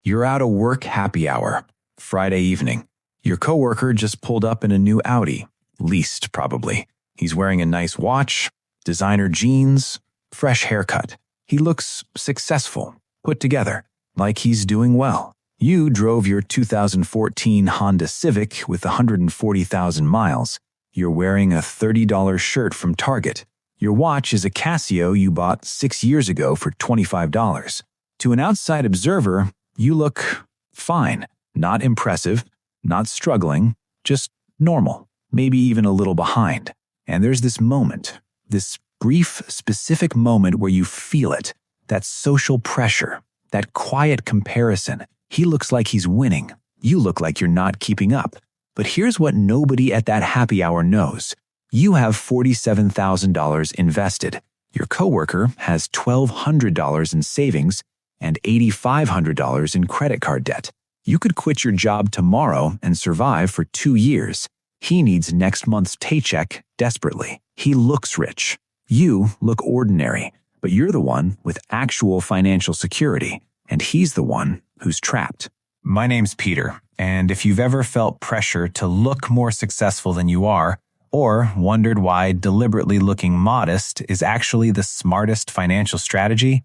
You're out of work happy hour, Friday evening. Your coworker just pulled up in a new Audi, leased probably. He's wearing a nice watch, designer jeans, fresh haircut. He looks successful, put together, like he's doing well. You drove your 2014 Honda Civic with 140,000 miles. You're wearing a $30 shirt from Target. Your watch is a Casio you bought 6 years ago for $25. To an outside observer, you look fine, not impressive, not struggling, just normal, maybe even a little behind. And there's this moment, this brief, specific moment where you feel it, that social pressure, that quiet comparison. He looks like he's winning. You look like you're not keeping up. But here's what nobody at that happy hour knows. You have $47,000 invested. Your coworker has $1,200 in savings and $8,500 in credit card debt. You could quit your job tomorrow and survive for 2 years. He needs next month's paycheck desperately. He looks rich. You look ordinary, but you're the one with actual financial security, and he's the one who's trapped. My name's Peter, and if you've ever felt pressure to look more successful than you are, or wondered why deliberately looking modest is actually the smartest financial strategy,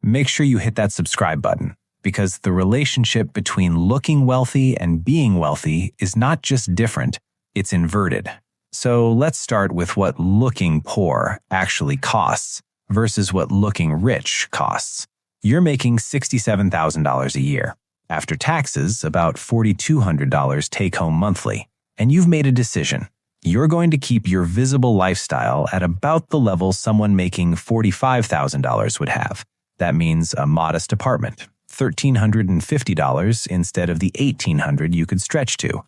make sure you hit that subscribe button, because the relationship between looking wealthy and being wealthy is not just different, it's inverted. So let's start with what looking poor actually costs versus what looking rich costs. You're making $67,000 a year. After taxes, about $4,200 take-home monthly. And you've made a decision. You're going to keep your visible lifestyle at about the level someone making $45,000 would have. That means a modest apartment, $1,350 instead of the $1,800 you could stretch to.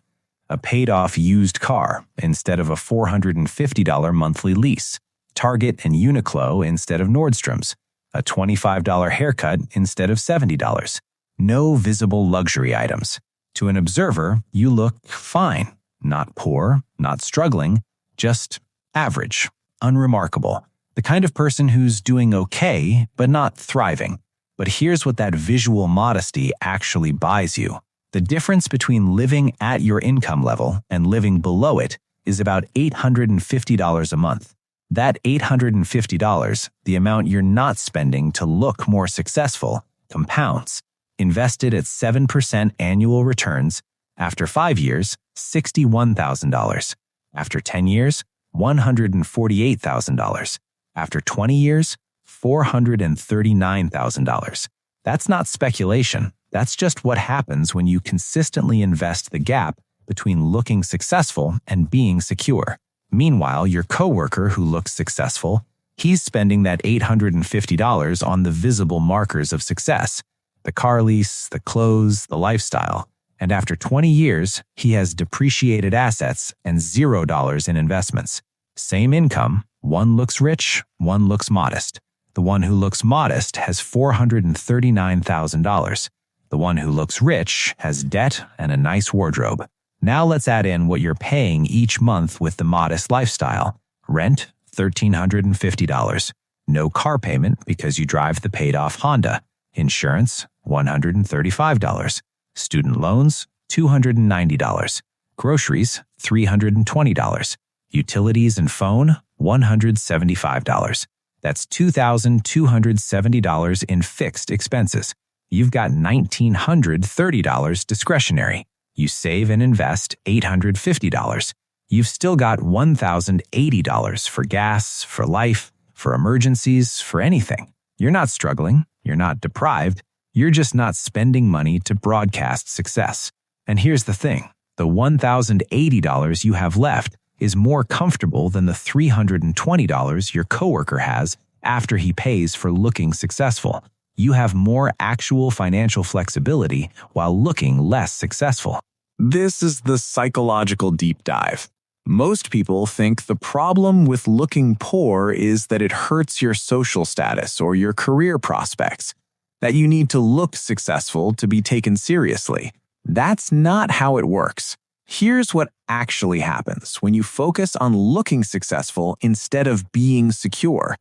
A paid-off used car instead of a $450 monthly lease. Target and Uniqlo instead of Nordstrom's. A $25 haircut instead of $70. No visible luxury items. To an observer, you look fine. Not poor, not struggling, just average, unremarkable. The kind of person who's doing okay, but not thriving. But here's what that visual modesty actually buys you. The difference between living at your income level and living below it is about $850 a month. That $850, the amount you're not spending to look more successful, compounds. Invested at 7% annual returns, after 5 years, $61,000. After 10 years, $148,000. After 20 years, $439,000. That's not speculation. That's just what happens when you consistently invest the gap between looking successful and being secure. Meanwhile, your coworker who looks successful, he's spending that $850 on the visible markers of success. The car lease, the clothes, the lifestyle. And after 20 years, he has depreciated assets and $0 in investments. Same income, one looks rich, one looks modest. The one who looks modest has $439,000. The one who looks rich has debt and a nice wardrobe. Now let's add in what you're paying each month with the modest lifestyle. Rent, $1,350. No car payment because you drive the paid-off Honda. Insurance, $135. Student loans, $290. Groceries, $320. Utilities and phone, $175. That's $2,270 in fixed expenses. You've got $1,930 discretionary. You save and invest $850. You've still got $1,080 for gas, for life, for emergencies, for anything. You're not struggling. You're not deprived. You're just not spending money to broadcast success. And here's the thing. The $1,080 you have left is more comfortable than the $320 your coworker has after he pays for looking successful. You have more actual financial flexibility while looking less successful. This is the psychological deep dive. Most people think the problem with looking poor is that it hurts your social status or your career prospects, that you need to look successful to be taken seriously. That's not how it works. Here's what actually happens when you focus on looking successful instead of being secure.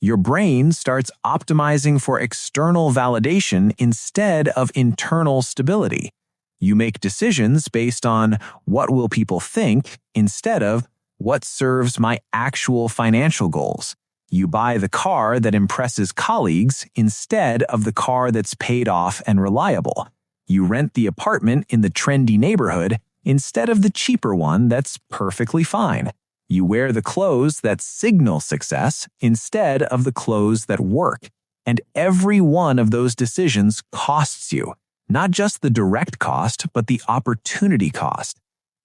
Your brain starts optimizing for external validation instead of internal stability. You make decisions based on what will people think instead of what serves my actual financial goals. You buy the car that impresses colleagues instead of the car that's paid off and reliable. You rent the apartment in the trendy neighborhood instead of the cheaper one that's perfectly fine. You wear the clothes that signal success instead of the clothes that work. And every one of those decisions costs you, not just the direct cost, but the opportunity cost.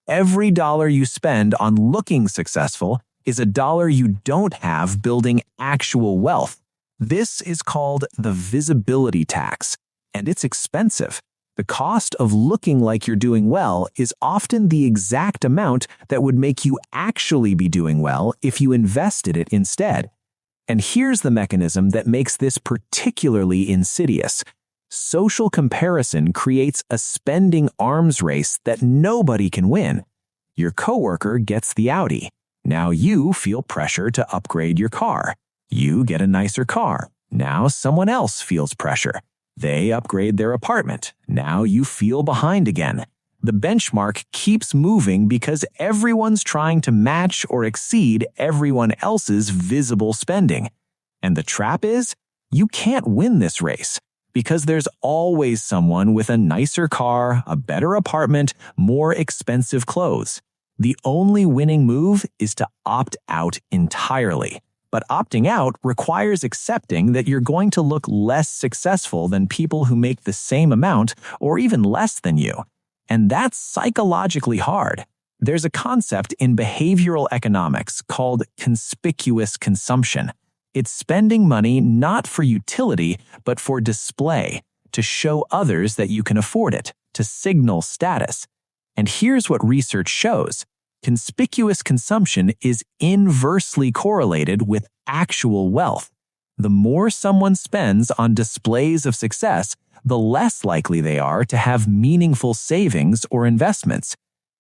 Every dollar you spend on looking successful is a dollar you don't have building actual wealth. This is called the visibility tax, and it's expensive. The cost of looking like you're doing well is often the exact amount that would make you actually be doing well if you invested it instead. And here's the mechanism that makes this particularly insidious. Social comparison creates a spending arms race that nobody can win. Your coworker gets the Audi. Now you feel pressure to upgrade your car. You get a nicer car. Now someone else feels pressure. They upgrade their apartment. Now you feel behind again. The benchmark keeps moving because everyone's trying to match or exceed everyone else's visible spending. And the trap is, you can't win this race because there's always someone with a nicer car, a better apartment, more expensive clothes. The only winning move is to opt out entirely. But opting out requires accepting that you're going to look less successful than people who make the same amount or even less than you. And that's psychologically hard. There's a concept in behavioral economics called conspicuous consumption. It's spending money not for utility, but for display, to show others that you can afford it, to signal status. And here's what research shows. Conspicuous consumption is inversely correlated with actual wealth. The more someone spends on displays of success, the less likely they are to have meaningful savings or investments.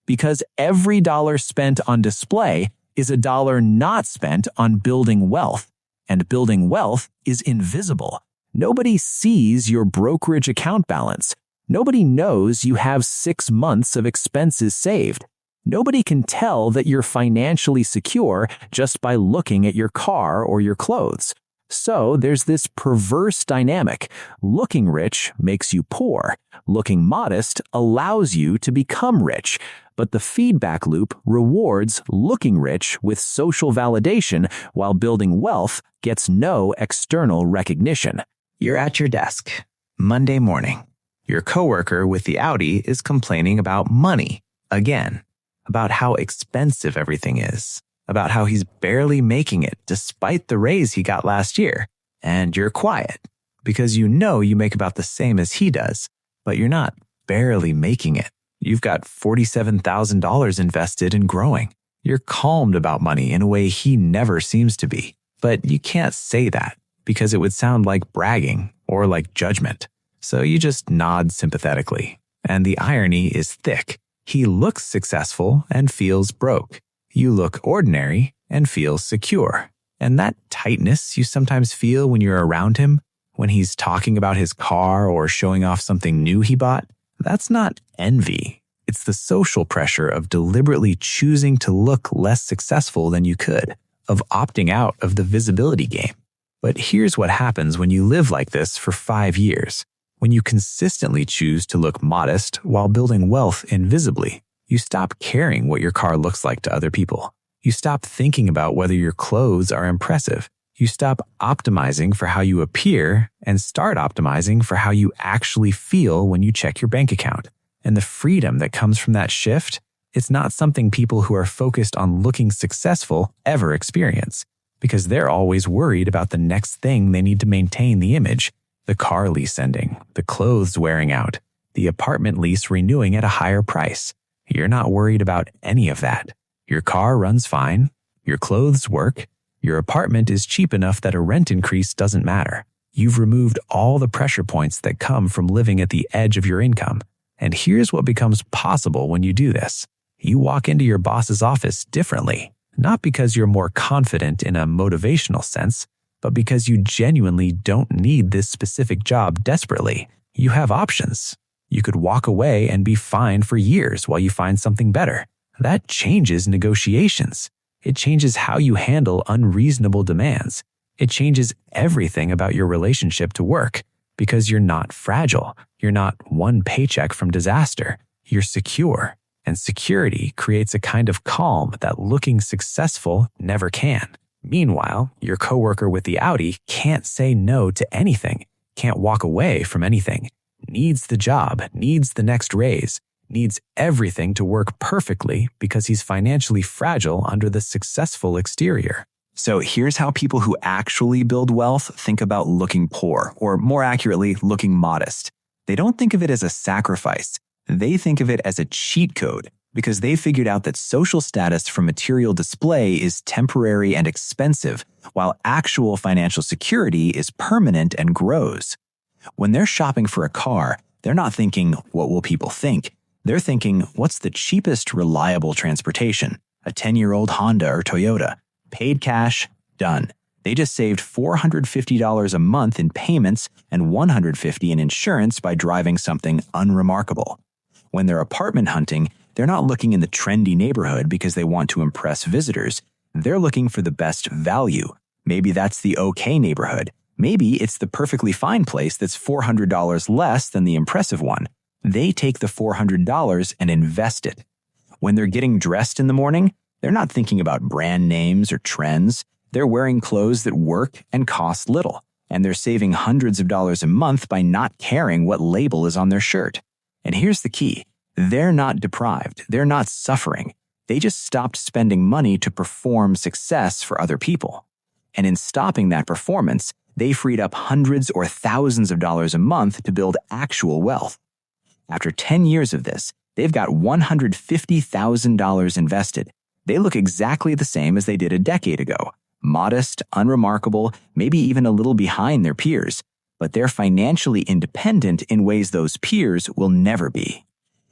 Because every dollar spent on display is a dollar not spent on building wealth. And building wealth is invisible. Nobody sees your brokerage account balance. Nobody knows you have 6 months of expenses saved. Nobody can tell that you're financially secure just by looking at your car or your clothes. So there's this perverse dynamic. Looking rich makes you poor. Looking modest allows you to become rich. But the feedback loop rewards looking rich with social validation while building wealth gets no external recognition. You're at your desk. Monday morning. Your coworker with the Audi is complaining about money again. About how expensive everything is, about how he's barely making it despite the raise he got last year. And you're quiet because you know you make about the same as he does, but you're not barely making it. You've got $47,000 invested and growing. You're calmed about money in a way he never seems to be, but you can't say that because it would sound like bragging or like judgment. So you just nod sympathetically, and the irony is thick. He looks successful and feels broke. You look ordinary and feel secure. And that tightness you sometimes feel when you're around him, when he's talking about his car or showing off something new he bought, that's not envy. It's the social pressure of deliberately choosing to look less successful than you could, of opting out of the visibility game. But here's what happens when you live like this for 5 years. When you consistently choose to look modest while building wealth invisibly, you stop caring what your car looks like to other people. You stop thinking about whether your clothes are impressive. You stop optimizing for how you appear and start optimizing for how you actually feel when you check your bank account. And the freedom that comes from that shift, it's not something people who are focused on looking successful ever experience, because they're always worried about the next thing they need to maintain the image. The car lease ending, the clothes wearing out, the apartment lease renewing at a higher price. You're not worried about any of that. Your car runs fine, your clothes work, your apartment is cheap enough that a rent increase doesn't matter. You've removed all the pressure points that come from living at the edge of your income. And here's what becomes possible when you do this. You walk into your boss's office differently, not because you're more confident in a motivational sense, but because you genuinely don't need this specific job desperately. You have options. You could walk away and be fine for years while you find something better. That changes negotiations. It changes how you handle unreasonable demands. It changes everything about your relationship to work because you're not fragile. You're not one paycheck from disaster. You're secure. And security creates a kind of calm that looking successful never can. Meanwhile, your coworker with the Audi can't say no to anything, can't walk away from anything, needs the job, needs the next raise, needs everything to work perfectly because he's financially fragile under the successful exterior. So here's how people who actually build wealth think about looking poor, or more accurately, looking modest. They don't think of it as a sacrifice. They think of it as a cheat code because they figured out that social status from material display is temporary and expensive, while actual financial security is permanent and grows. When they're shopping for a car, they're not thinking, what will people think? They're thinking, what's the cheapest reliable transportation? A 10-year-old Honda or Toyota. Paid cash, done. They just saved $450 a month in payments and $150 in insurance by driving something unremarkable. When they're apartment hunting, they're not looking in the trendy neighborhood because they want to impress visitors. They're looking for the best value. Maybe that's the okay neighborhood. Maybe it's the perfectly fine place that's $400 less than the impressive one. They take the $400 and invest it. When they're getting dressed in the morning, they're not thinking about brand names or trends. They're wearing clothes that work and cost little, and they're saving hundreds of dollars a month by not caring what label is on their shirt. And here's the key. They're not deprived. They're not suffering. They just stopped spending money to perform success for other people. And in stopping that performance, they freed up hundreds or thousands of dollars a month to build actual wealth. After 10 years of this, they've got $150,000 invested. They look exactly the same as they did a decade ago. Modest, unremarkable, maybe even a little behind their peers, but they're financially independent in ways those peers will never be.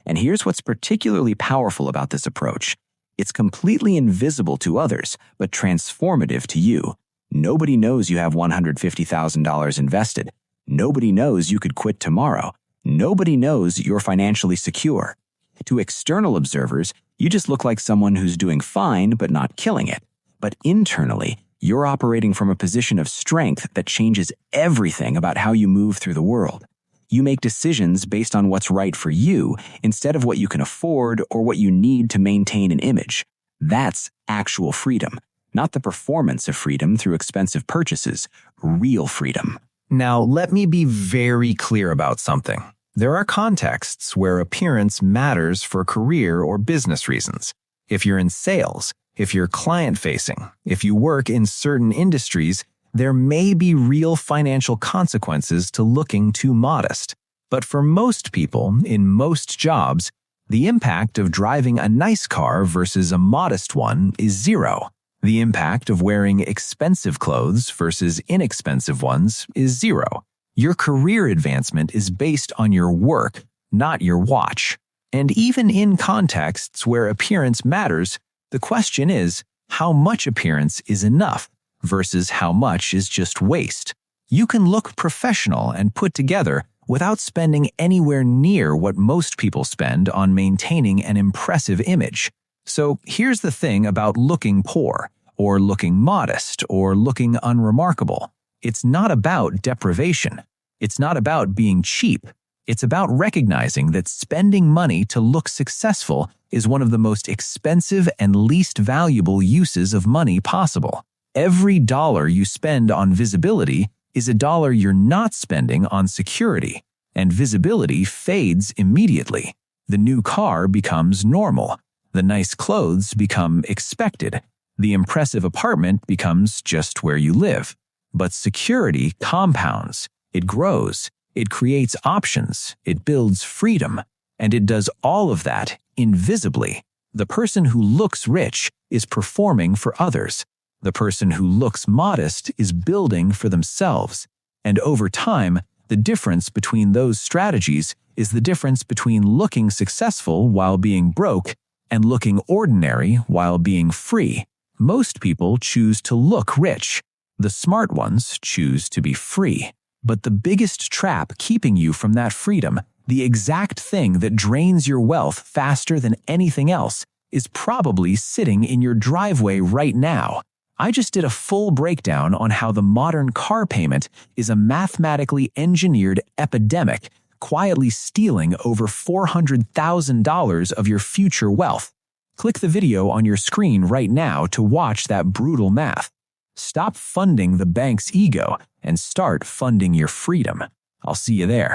And here's what's particularly powerful about this approach. It's completely invisible to others, but transformative to you. Nobody knows you have $150,000 invested. Nobody knows you could quit tomorrow. Nobody knows you're financially secure. To external observers, you just look like someone who's doing fine but not killing it. But internally, you're operating from a position of strength that changes everything about how you move through the world. You make decisions based on what's right for you instead of what you can afford or what you need to maintain an image. That's actual freedom, not the performance of freedom through expensive purchases, real freedom. Now, let me be very clear about something. There are contexts where appearance matters for career or business reasons. If you're in sales, if you're client-facing, if you work in certain industries, there may be real financial consequences to looking too modest. But for most people, in most jobs, the impact of driving a nice car versus a modest one is zero. The impact of wearing expensive clothes versus inexpensive ones is zero. Your career advancement is based on your work, not your watch. And even in contexts where appearance matters, the question is, how much appearance is enough versus how much is just waste? You can look professional and put together without spending anywhere near what most people spend on maintaining an impressive image. So here's the thing about looking poor, or looking modest, or looking unremarkable. It's not about deprivation. It's not about being cheap. It's about recognizing that spending money to look successful is one of the most expensive and least valuable uses of money possible. Every dollar you spend on visibility is a dollar you're not spending on security, and visibility fades immediately. The new car becomes normal. The nice clothes become expected. The impressive apartment becomes just where you live. But security compounds. It grows. It creates options. It builds freedom. And it does all of that invisibly. The person who looks rich is performing for others. The person who looks modest is building for themselves. And over time, the difference between those strategies is the difference between looking successful while being broke and looking ordinary while being free. Most people choose to look rich. The smart ones choose to be free. But the biggest trap keeping you from that freedom, the exact thing that drains your wealth faster than anything else, is probably sitting in your driveway right now. I just did a full breakdown on how the modern car payment is a mathematically engineered epidemic, quietly stealing over $400,000 of your future wealth. Click the video on your screen right now to watch that brutal math. Stop funding the bank's ego and start funding your freedom. I'll see you there.